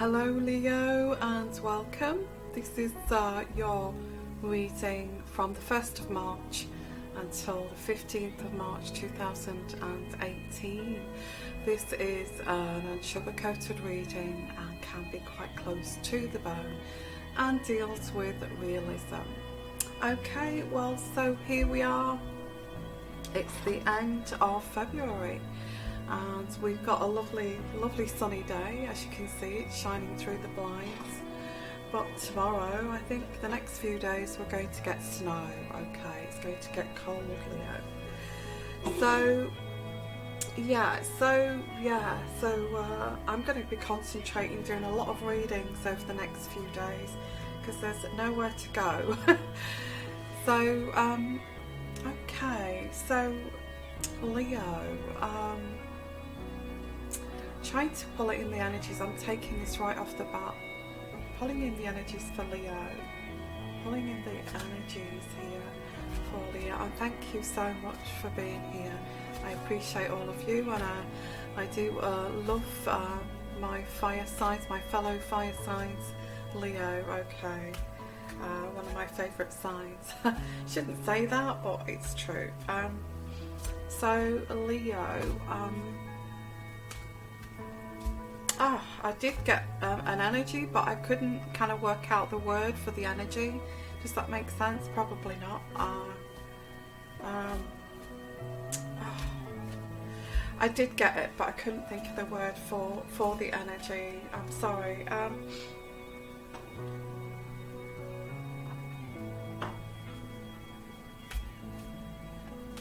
Hello Leo and welcome. This is your reading from the 1st of March until the 15th of March 2018. This is an unsugar-coated reading and can be quite close to the bone and deals with realism. Okay, well, so here we are. It's the end of February. And we've got a lovely sunny day. As you can see, it's shining through the blinds. But tomorrow, I think the next few days, we're going to get snow. Okay, it's going to get cold, Leo. So I'm going to be concentrating, doing a lot of readings over the next few days because there's nowhere to go. Okay, so Leo, trying to pull it in the energies. I'm taking this right off the bat, pulling in the energies for Leo, pulling in the energies here for Leo. And thank you so much for being here. I appreciate all of you, and I do love my fire signs, my fellow fire signs. Leo, okay, one of my favourite signs. Shouldn't say that, but it's true. So Leo, I did get an energy, but I couldn't kind of work out the word for the energy. Does that make sense? Probably not. I did get it, but I couldn't think of the word for the energy. I'm sorry.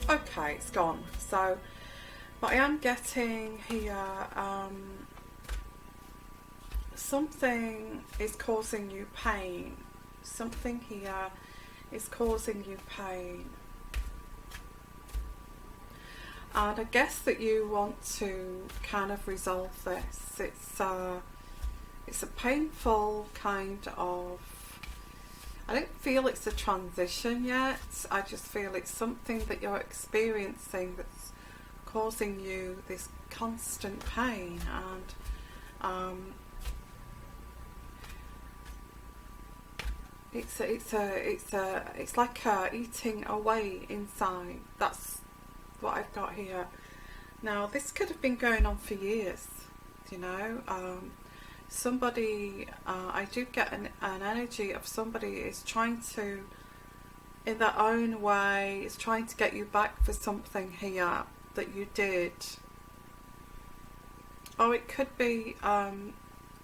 Okay, it's gone. So, but I am getting here, something is causing you pain. Something here is causing you pain. And I guess that you want to kind of resolve this. It's a painful kind of, I don't feel it's a transition yet. I just feel it's something that you're experiencing that's causing you this constant pain, and it's like eating away inside. That's what I've got here. Now this could have been going on for years, you know. Somebody, I do get an energy of somebody is trying to, in their own way, is trying to get you back for something here that you did. Or it could be,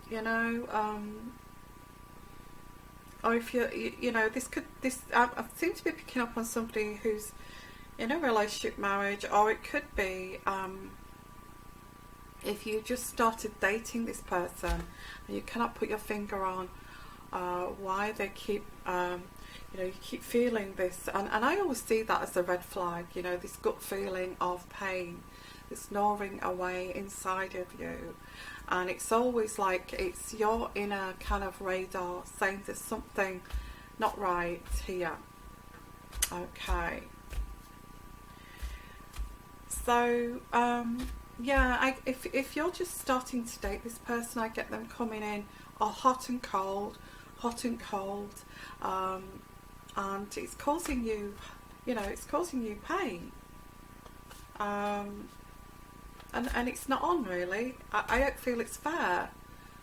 you know, or if you know, I seem to be picking up on somebody who's in a relationship, marriage, or it could be, if you just started dating this person and you cannot put your finger on why they keep, you know, you keep feeling this, and I always see that as a red flag, you know, this gut feeling of pain that's gnawing away inside of you, and it's always like it's your inner kind of radar saying there's something not right here. Okay. So, yeah, if you're just starting to date this person, I get them coming in hot and cold, and it's causing you, you know, it's causing you pain, and it's not on really. I don't feel it's fair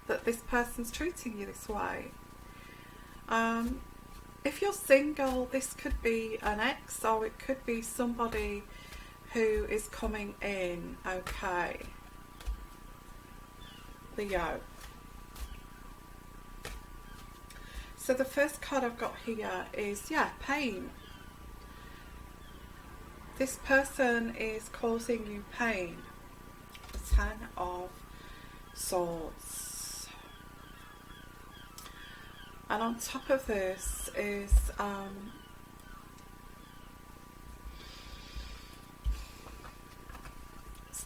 that this person's treating you this way. If you're single, this could be an ex, or it could be somebody who is coming in. Okay, Leo. So the first card I've got here is, yeah, pain. This person is causing you pain. The 10 of Swords. And on top of this is,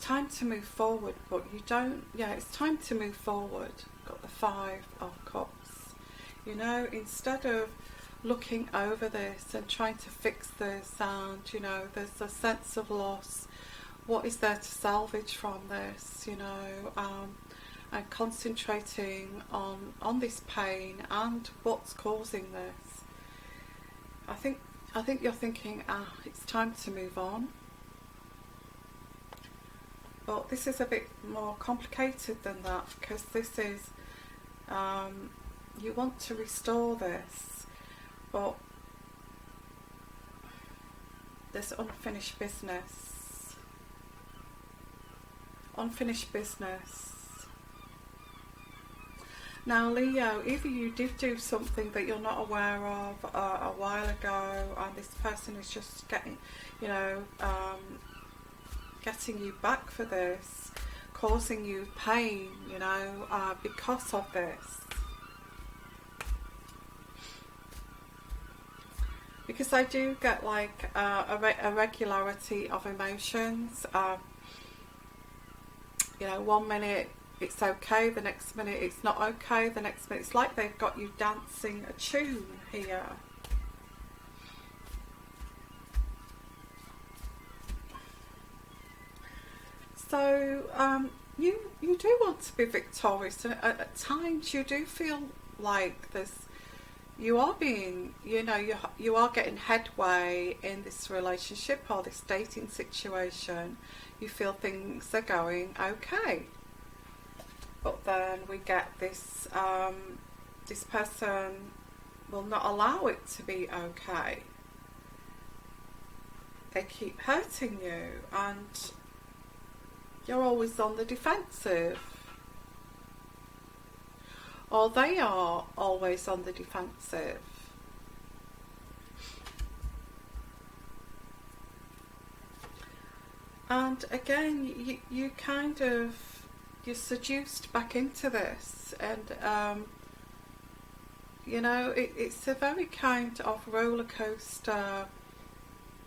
time to move forward, but you don't, yeah, it's time to move forward. Got the 5 of Cups. You know, instead of looking over this and trying to fix this, and you know, there's a sense of loss. What is there to salvage from this, you know? and concentrating on this pain and what's causing this. I think you're thinking, it's time to move on. But this is a bit more complicated than that, because this is, you want to restore this, but there's unfinished business. Unfinished business. Now Leo, either you did do something that you're not aware of a while ago, and this person is just getting, you know, getting you back for this, causing you pain, you know, because of this. Because I do get like a regularity of emotions. You know, 1 minute it's okay, the next minute it's not okay, the next minute it's like they've got you dancing a tune here. So you do want to be victorious, and at times you do feel like you are being, you know, you are getting headway in this relationship or this dating situation. You feel things are going okay. But then we get this, this person will not allow it to be okay. They keep hurting you, and you're always on the defensive. Or they are always on the defensive. And again, you kind of, you're seduced back into this, and you know, it's a very kind of roller coaster,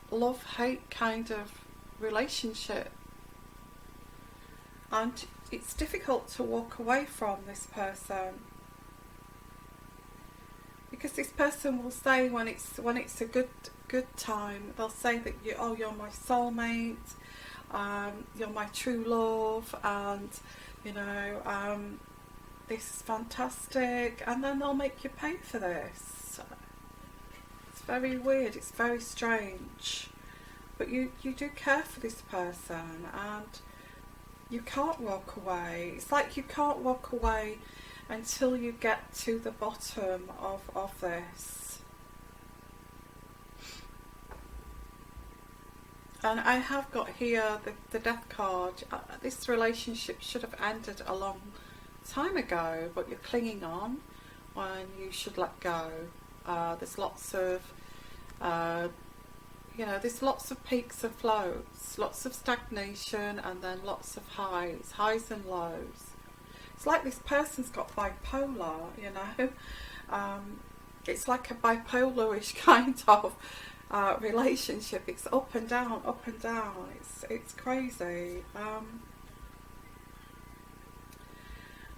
love-hate kind of relationship, and it's difficult to walk away from this person, because this person will say when it's a good time, they'll say that you're my soulmate, you're my true love, and you know, this is fantastic, and then they'll make you pay for this. It's very weird, it's very strange, but you do care for this person, and you can't walk away. It's like you can't walk away until you get to the bottom of this. And I have got here the death card. This relationship should have ended a long time ago, but you're clinging on when you should let go. There's lots of, you know, there's lots of peaks and flows, lots of stagnation, and then lots of highs and lows. It's like this person's got bipolar, you know. It's like a bipolar-ish kind of relationship. It's up and down, up and down. It's crazy.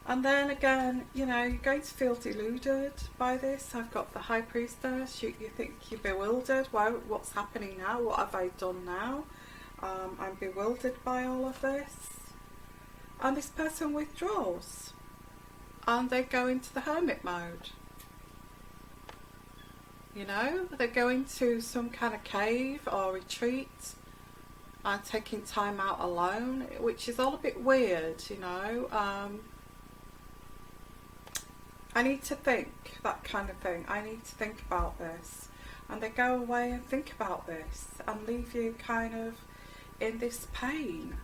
And then again, you know, you're going to feel deluded by this. I've got the High Priestess. You think you're bewildered. Well, what's happening now? What have I done now? I'm bewildered by all of this. And this person withdraws, and they go into the hermit mode. You know, they go into some kind of cave or retreat and taking time out alone, which is all a bit weird, you know. I need to think, that kind of thing. I need to think about this. And they go away and think about this and leave you kind of in this pain.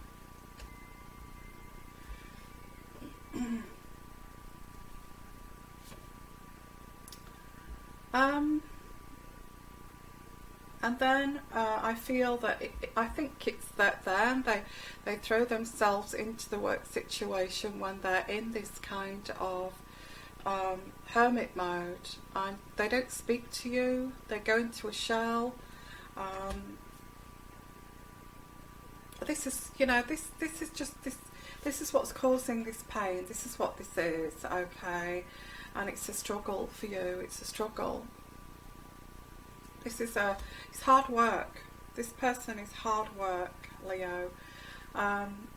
And then I feel that I think it's that then they throw themselves into the work situation when they're in this kind of hermit mode, and they don't speak to you. They go into a shell. This is, you know, this is just this. This is what's causing this pain. This is what this is, okay? And it's a struggle for you. It's a struggle. This is it's hard work. This person is hard work, Leo. And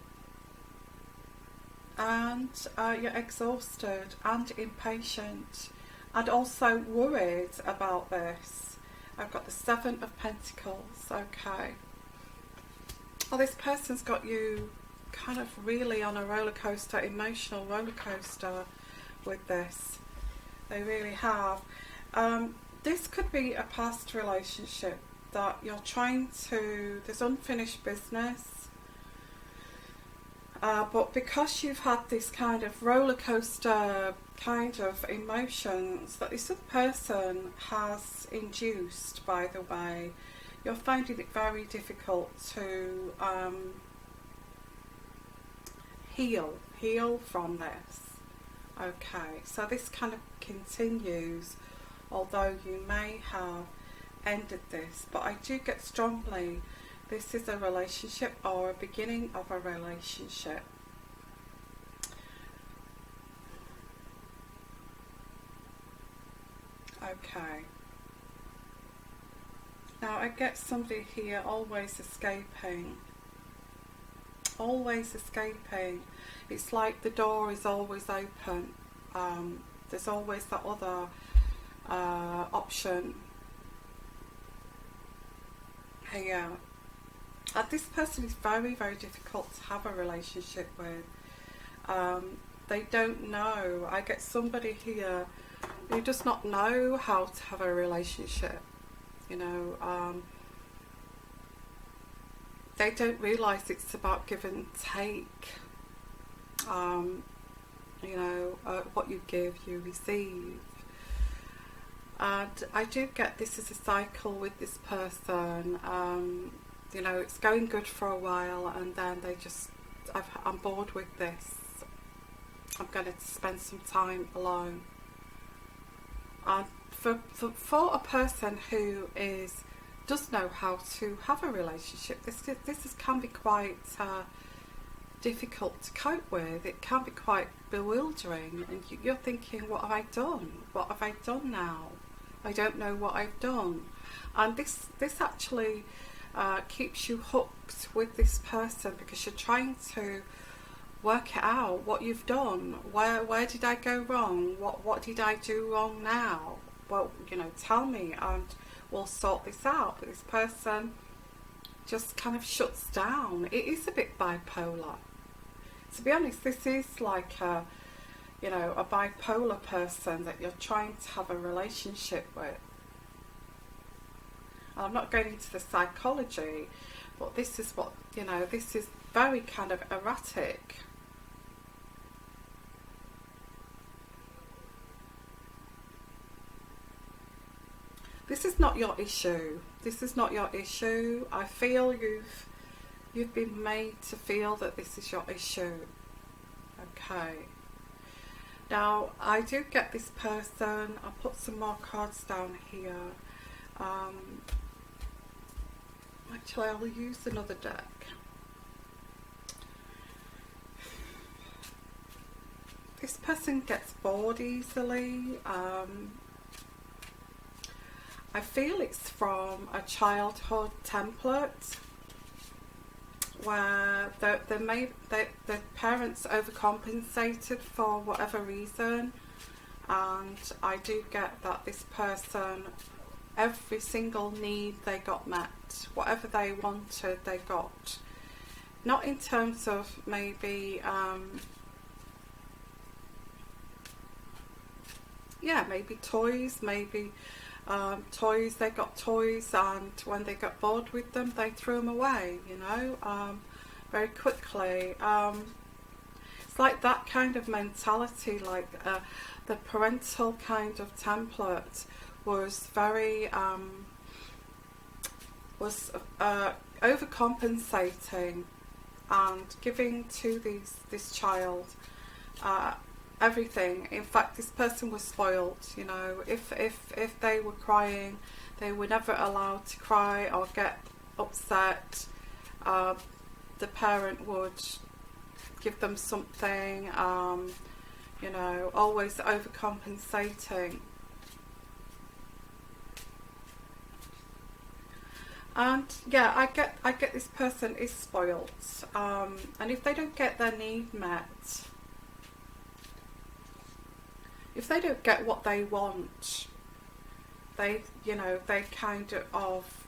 and you're exhausted and impatient and also worried about this. I've got the Seven of Pentacles. Okay. Well, this person's got you kind of really on a roller coaster, emotional roller coaster with this. They really have. This could be a past relationship that you're trying to, there's unfinished business. But because you've had this kind of roller coaster kind of emotions that this other person has induced, by the way, you're finding it very difficult to heal from this. Okay, so this kind of continues, although you may have ended this, but I do get strongly this is a relationship or a beginning of a relationship. Okay. Now I get somebody here always escaping. Always escaping. It's like the door is always open. There's always that other option here. This person is very, very difficult to have a relationship with. They don't know. I get somebody here who does not know how to have a relationship. You know, they don't realise it's about give and take. You know, what you give, you receive. And I do get this is a cycle with this person. You know, it's going good for a while and then they just, I'm bored with this. I'm going to spend some time alone. And for a person who does know how to have a relationship, this can be quite difficult to cope with. It can be quite bewildering, and you're thinking, what have I done? What have I done now? I don't know what I've done. And this actually keeps you hooked with this person because you're trying to work it out, what you've done. Where did I go wrong? What did I do wrong now? Well, you know, tell me and we'll sort this out. But this person just kind of shuts down. It is a bit bipolar. To be honest, this is like a, you know, a bipolar person that you're trying to have a relationship with. And I'm not going into the psychology, but this is what, you know, this is very kind of erratic. This is not your issue. This is not your issue. I feel you've been made to feel that this is your issue. Okay. Now, I do get this person. I'll put some more cards down here. Actually, I will use another deck. This person gets bored easily. I feel it's from a childhood template where the parents overcompensated for whatever reason, and I do get that this person, every single need they got met, whatever they wanted they got. Not in terms of maybe yeah, maybe toys, maybe toys, they got toys, and when they got bored with them they threw them away, you know, very quickly. It's like that kind of mentality, like the parental kind of template was very overcompensating and giving to this child everything. In fact, this person was spoiled, you know. If they were crying, they were never allowed to cry or get upset. The parent would give them something, you know, always overcompensating. And yeah, I get this person is spoiled, and if they don't get their need met, if they don't get what they want, they, you know, they kind of,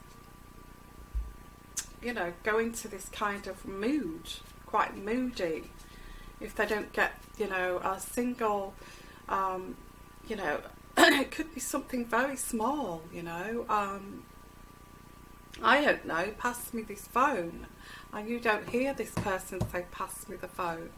you know, go into this kind of mood, quite moody. If they don't get, you know, a single, you know, it could be something very small, you know. I don't know, pass me this phone, and you don't hear this person say, pass me the phone.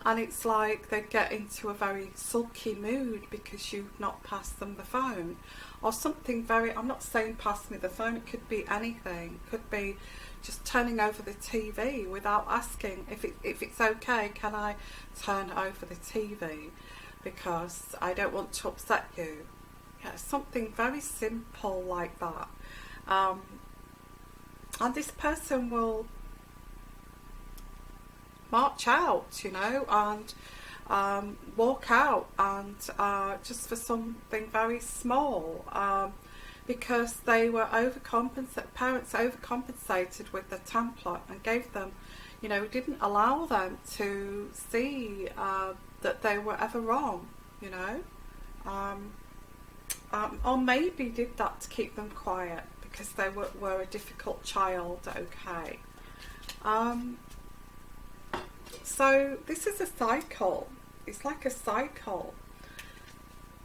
And it's like they get into a very sulky mood because you've not passed them the phone. Or something very, I'm not saying pass me the phone, it could be anything. It could be just turning over the TV without asking if it's okay, can I turn over the TV? Because I don't want to upset you. Yeah, something very simple like that. And this person will march out, you know, and walk out, and just for something very small, because they were parents overcompensated with the template and gave them, you know, didn't allow them to see that they were ever wrong, you know, or maybe did that to keep them quiet because they were a difficult child. Okay. So this is a cycle. It's like a cycle.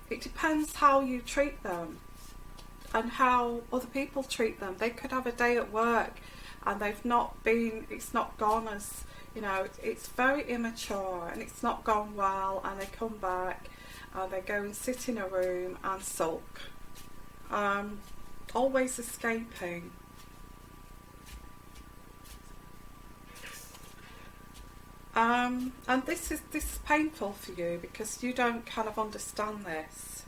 It depends how you treat them and how other people treat them. They could have a day at work and they've not been, it's not gone as, you know, it's very immature and it's not gone well, and they come back and they go and sit in a room and sulk. Always escaping. And this is painful for you because you don't kind of understand this,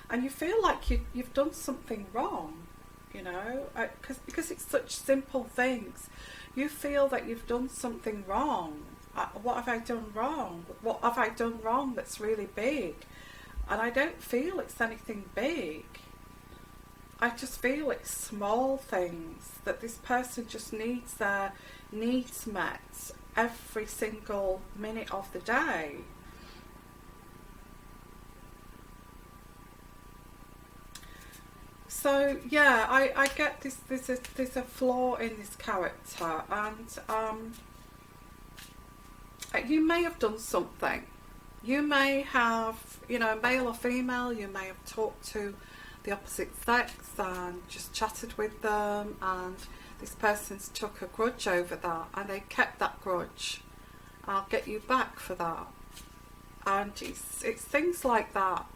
and you feel like you've done something wrong, you know, because it's such simple things. You feel that you've done something wrong. What have I done wrong? What have I done wrong that's really big? And I don't feel it's anything big. I just feel it's small things that this person just needs their needs met every single minute of the day. So yeah, I get this. There's a flaw in this character, and you may have done something. You may have, you know, male or female. You may have talked to the opposite sex and just chatted with them, and this person's took a grudge over that and they kept that grudge. I'll get you back for that. And it's things like that.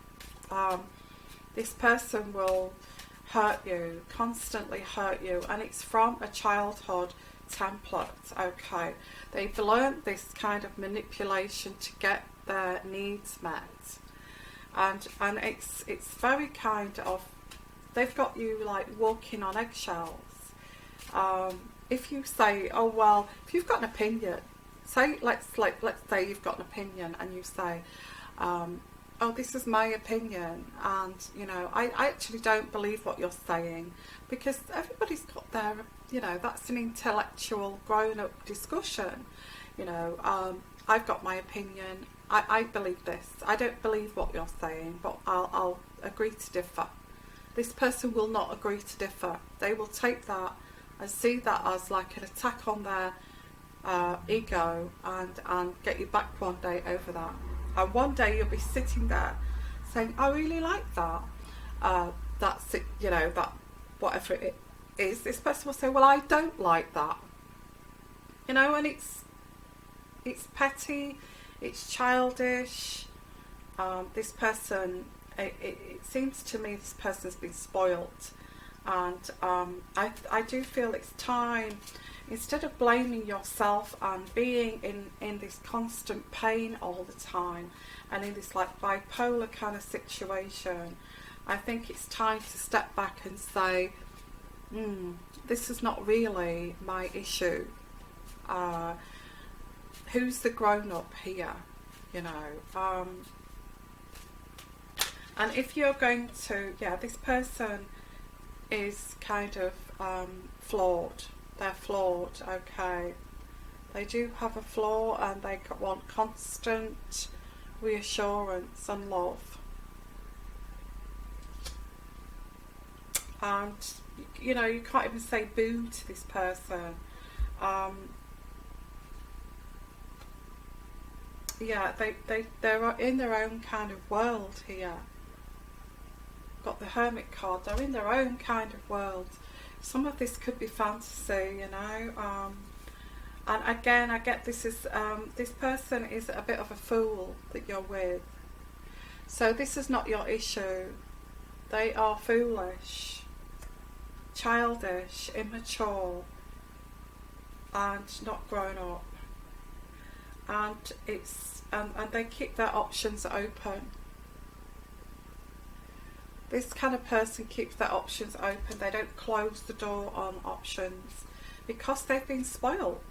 This person will hurt you, constantly hurt you, and it's from a childhood template. Okay, they've learned this kind of manipulation to get their needs met. And it's very kind of, they've got you like walking on eggshells. If you say, oh well, if you've got an opinion, say let's say you've got an opinion and you say, oh, this is my opinion, and you know, I actually don't believe what you're saying, because everybody's got their, you know, that's an intellectual grown-up discussion, you know. I've got my opinion. I believe this. I don't believe what you're saying, but I'll agree to differ. This person will not agree to differ. They will take that and see that as like an attack on their ego, and get you back one day over that. And one day you'll be sitting there saying, I really like that. That's it, you know, that whatever it is. This person will say, well, I don't like that. You know, and it's petty. It's childish. This person, it seems to me this person's been spoilt, and I do feel it's time, instead of blaming yourself and being in this constant pain all the time and in this like bipolar kind of situation, I think it's time to step back and say, this is not really my issue. Who's the grown-up here, you know? And if you're going to, yeah, this person is kind of flawed. They're flawed, okay. They do have a flaw, and they want constant reassurance and love. And you know, you can't even say boo to this person. Yeah, they're in their own kind of world here. Got the Hermit card. They're in their own kind of world. Some of this could be fantasy, you know. And again, I get this is this person is a bit of a fool that you're with. So this is not your issue. They are foolish, childish, immature, and not grown up. And and they keep their options open. This kind of person keeps their options open. They don't close the door on options because they've been spoiled.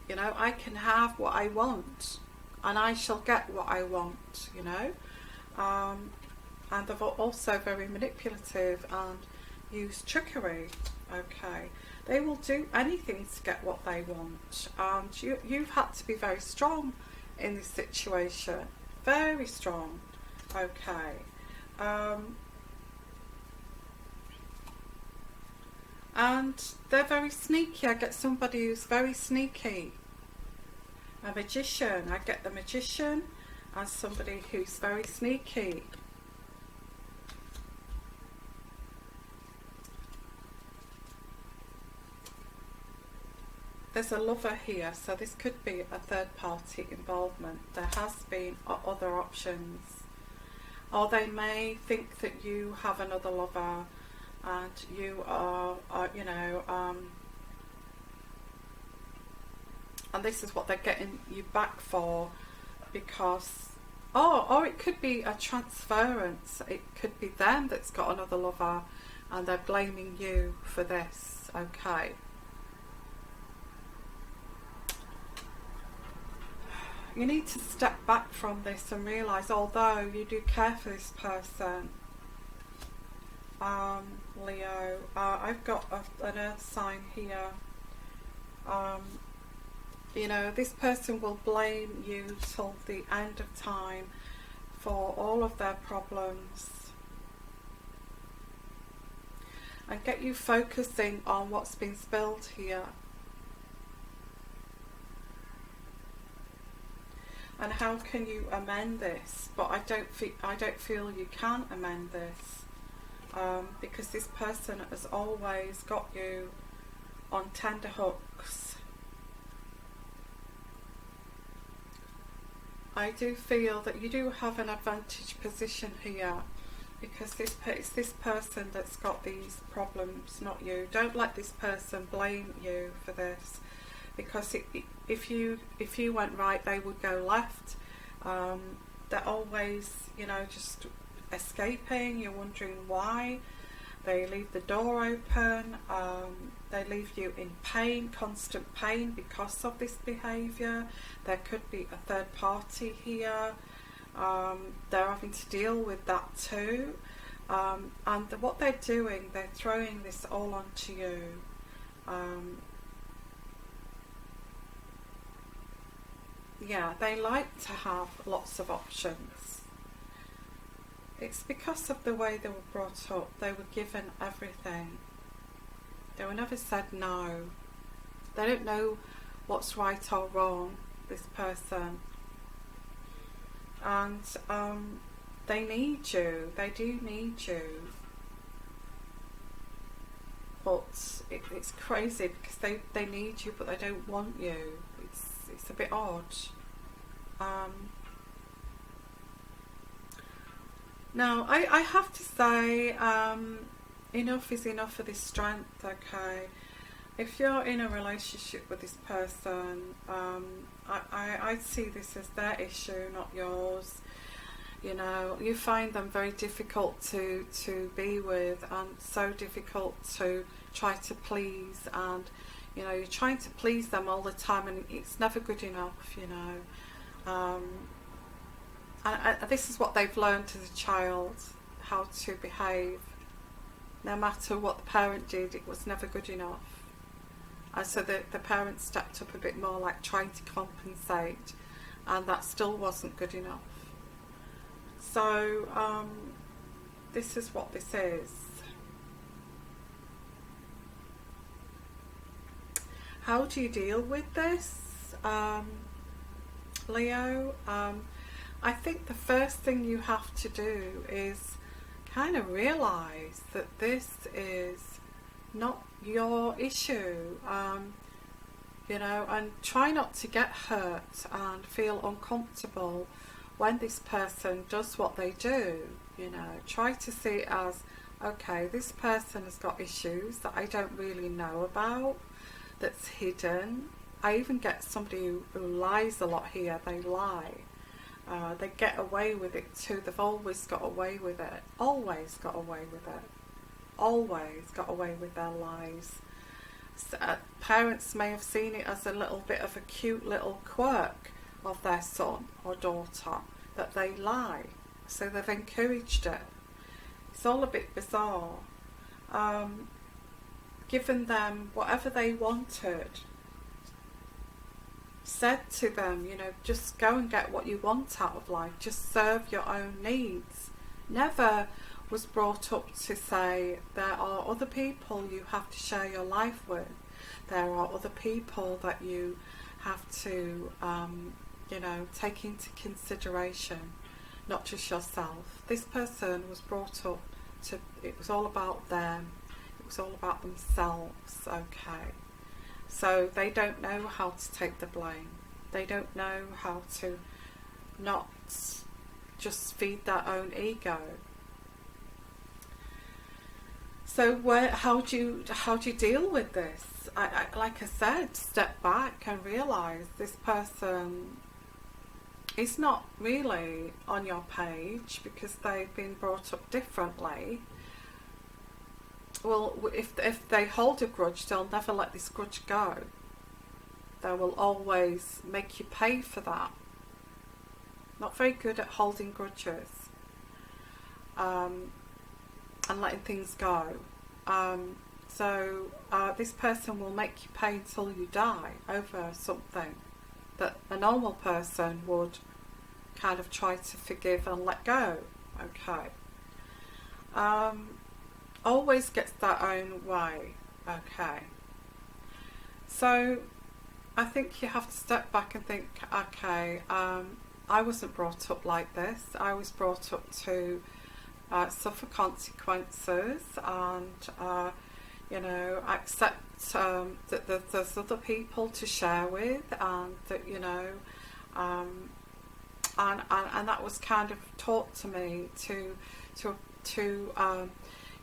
You know, I can have what I want, and I shall get what I want, you know. And they're also very manipulative and use trickery. Okay, they will do anything to get what they want, and you've had to be very strong in this situation, very strong. Okay. And they're very sneaky. I get somebody who's very sneaky. A magician. I get the magician and somebody who's very sneaky. There's a lover here, so this could be a third party involvement. There has been other options. Or they may think that you have another lover, and you are you know, and this is what they're getting you back for, because, or it could be a transference. It could be them that's got another lover, and they're blaming you for this. Okay. You need to step back from this and realise, although you do care for this person, Leo, I've got an earth sign here. You know, this person will blame you till the end of time for all of their problems, and get you focusing on what's been spilled here. And how can you amend this? But I don't feel you can amend this, because this person has always got you on tender hooks. I do feel that you do have an advantage position here, because it's this person that's got these problems, not you. Don't let this person blame you for this, because if you went right, they would go left. They're always, you know, just escaping. You're wondering why. They leave the door open. They leave you in pain, constant pain, because of this behaviour. There could be a third party here. They're having to deal with that too. And what they're doing, they're throwing this all onto you. Yeah, they like to have lots of options. It's because of the way they were brought up. They were given everything. They were never said no. They don't know what's right or wrong, this person. And they need you. They do need you. But it's crazy, because they need you, but they don't want you. It's a bit odd. Now, I have to say, enough is enough of this strength, okay? If you're in a relationship with this person, I see this as their issue, not yours. You know, you find them very difficult to be with, and so difficult to try to please, and you know, you're trying to please them all the time, and it's never good enough, you know. And this is what they've learned as a child, how to behave. No matter what the parent did, it was never good enough. And so the parents stepped up a bit more, like trying to compensate, and that still wasn't good enough. So this is what this is. How do you deal with this, Leo? I think the first thing you have to do is kind of realise that this is not your issue, you know, and try not to get hurt and feel uncomfortable when this person does what they do. You know, try to see it as, okay, this person has got issues that I don't really know about, that's hidden. I even get somebody who lies a lot here. They lie. They get away with it too. They've always got away with it. Always got away with it. Always got away with their lies. So, parents may have seen it as a little bit of a cute little quirk of their son or daughter, that they lie. So they've encouraged it. It's all a bit bizarre. Given them whatever they wanted. Said to them, you know, just go and get what you want out of life. Just serve your own needs. Never was brought up to say there are other people you have to share your life with. There are other people that you have to, you know, take into consideration, not just yourself. This person was brought up to, it was all about them. It was all about themselves, okay. So they don't know how to take the blame. They don't know how to not just feed their own ego. So how do you deal with this? Like I said, step back and realise this person is not really on your page because they've been brought up differently. Well, if they hold a grudge, they'll never let this grudge go. They will always make you pay for that. Not very good at holding grudges and letting things go. So this person will make you pay until you die over something that a normal person would kind of try to forgive and let go. Okay. Always gets their own way. Okay. So I think you have to step back and think, okay, I wasn't brought up like this. I was brought up to suffer consequences and you know, accept that there's other people to share with, and that, you know, and that was kind of taught to me to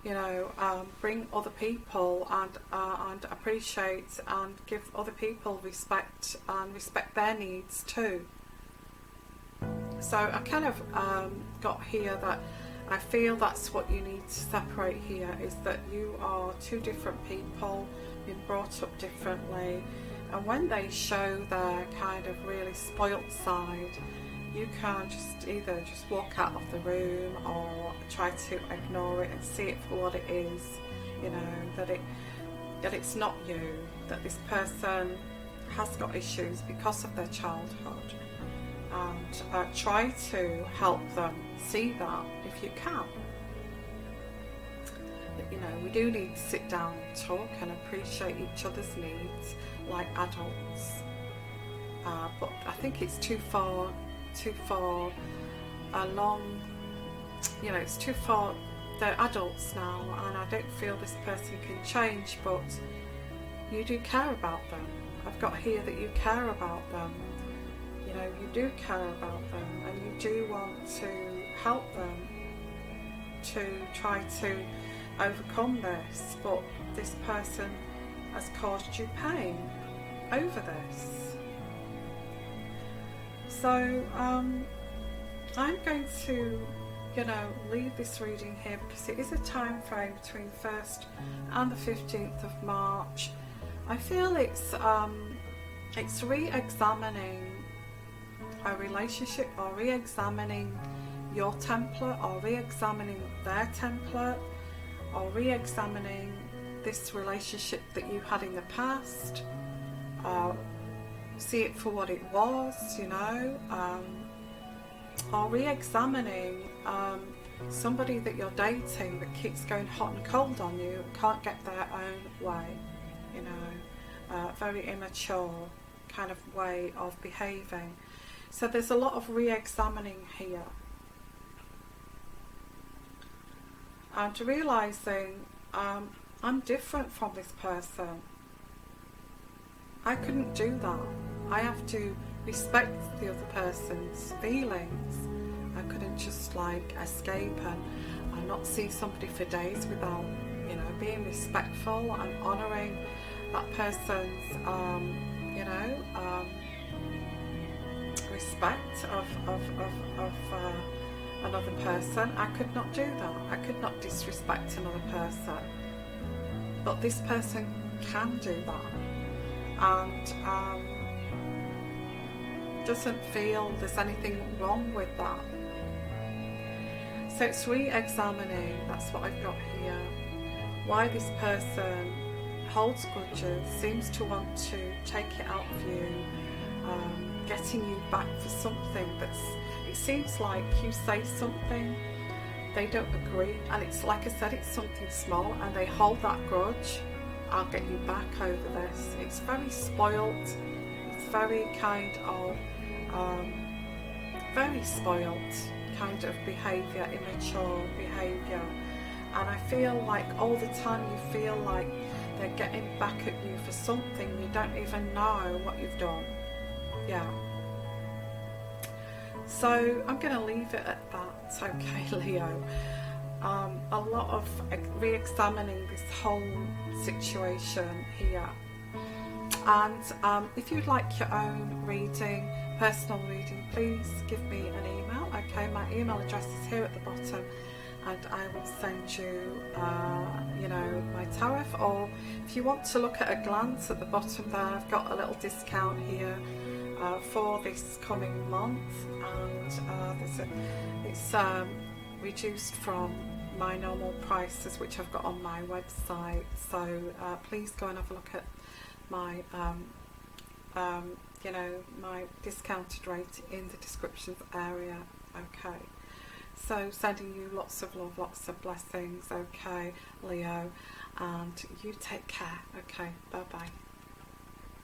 you know, bring other people and appreciate and give other people respect and respect their needs too. So I kind of got here that I feel that's what you need to separate here, is that you are two different people, been brought up differently, and when they show their kind of really spoilt side, you can just either just walk out of the room or try to ignore it and see it for what it is, you know, that it's not you, that this person has got issues because of their childhood, and try to help them see that if you can. But, you know, we do need to sit down and talk and appreciate each other's needs like adults, but I think it's too far along, you know, it's too far. They're adults now, and I don't feel this person can change, but you do care about them. I've got here that you care about them, you know, you do care about them, and you do want to help them to try to overcome this, but this person has caused you pain over this. So I'm going to, you know, leave this reading here because it is a time frame between 1st and the 15th of March. I feel it's re-examining a relationship, or re-examining your template, or re-examining their template, or re-examining this relationship that you had in the past, see it for what it was, you know, or re-examining somebody that you're dating that keeps going hot and cold on you and can't get their own way, you know, very immature kind of way of behaving. So there's a lot of re-examining here. And realising I'm different from this person. I couldn't do that. I have to respect the other person's feelings. I couldn't just like escape and not see somebody for days without, you know, being respectful and honouring that person's, you know, respect of another person. I could not do that. I could not disrespect another person. But this person can do that, and doesn't feel there's anything wrong with that. So it's re-examining, that's what I've got here, why this person holds grudges, seems to want to take it out of you, getting you back for something that's, it seems like you say something, they don't agree, and it's like I said, it's something small, and they hold that grudge. I'll get you back over this. It's very spoilt, it's very kind of very spoilt kind of behaviour, immature behaviour, and I feel like all the time you feel like they're getting back at you for something you don't even know what you've done. Yeah. So I'm going to leave it at that, okay, Leo. A lot of re-examining this whole situation here. And if you'd like your own reading, personal reading, please give me an email. Okay, my email address is here at the bottom, and I will send you, you know, my tarot. Or if you want to look at a glance at the bottom there, I've got a little discount here for this coming month, and it's reduced from my normal prices, which I've got on my website. So please go and have a look at my you know, my discounted rate in the descriptions area. Okay, so sending you lots of love, lots of blessings, okay, Leo, and you take care. Okay, bye bye.